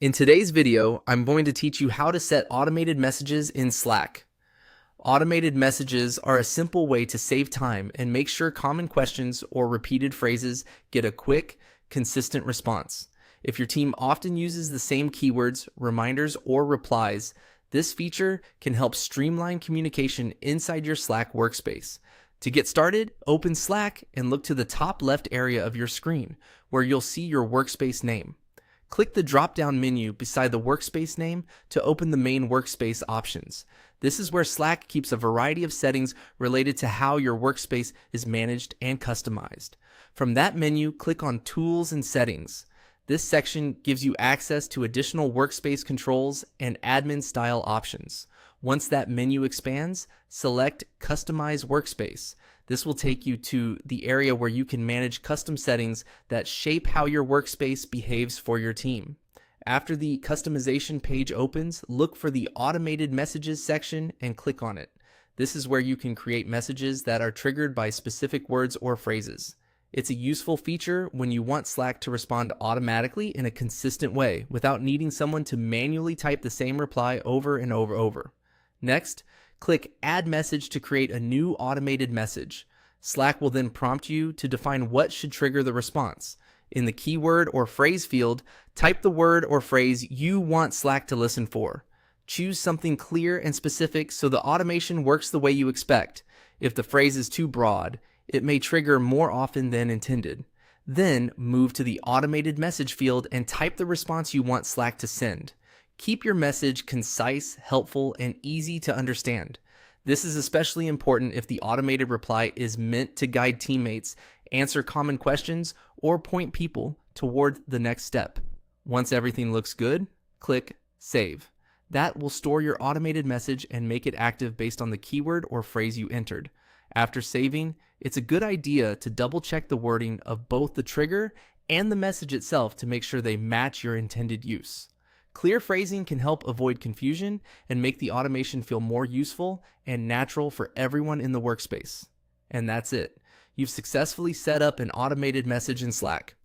In today's video, I'm going to teach you how to set automated messages in Slack. Automated messages are a simple way to save time and make sure common questions or repeated phrases get a quick, consistent response. If your team often uses the same keywords, reminders, or replies, this feature can help streamline communication inside your Slack workspace. To get started, open Slack and look to the top left area of your screen, where you'll see your workspace name. Click the drop-down menu beside the workspace name to open the main workspace options. This is where Slack keeps a variety of settings related to how your workspace is managed and customized. From that menu, click on Tools and Settings. This section gives you access to additional workspace controls and admin-style options. Once that menu expands, select Customize Workspace. This will take you to the area where you can manage custom settings that shape how your workspace behaves for your team. After the customization page opens, look for the Automated Messages section and click on it. This is where you can create messages that are triggered by specific words or phrases. It's a useful feature when you want Slack to respond automatically in a consistent way without needing someone to manually type the same reply over and over. Next, click Add Message to create a new automated message. Slack will then prompt you to define what should trigger the response. In the keyword or phrase field, type the word or phrase you want Slack to listen for. Choose something clear and specific so the automation works the way you expect. If the phrase is too broad, it may trigger more often than intended. Then move to the automated message field and type the response you want Slack to send. Keep your message concise, helpful, and easy to understand. This is especially important if the automated reply is meant to guide teammates, answer common questions, or point people toward the next step. Once everything looks good, click Save. That will store your automated message and make it active based on the keyword or phrase you entered. After saving, it's a good idea to double-check the wording of both the trigger and the message itself to make sure they match your intended use. Clear phrasing can help avoid confusion and make the automation feel more useful and natural for everyone in the workspace. And that's it. You've successfully set up an automated message in Slack.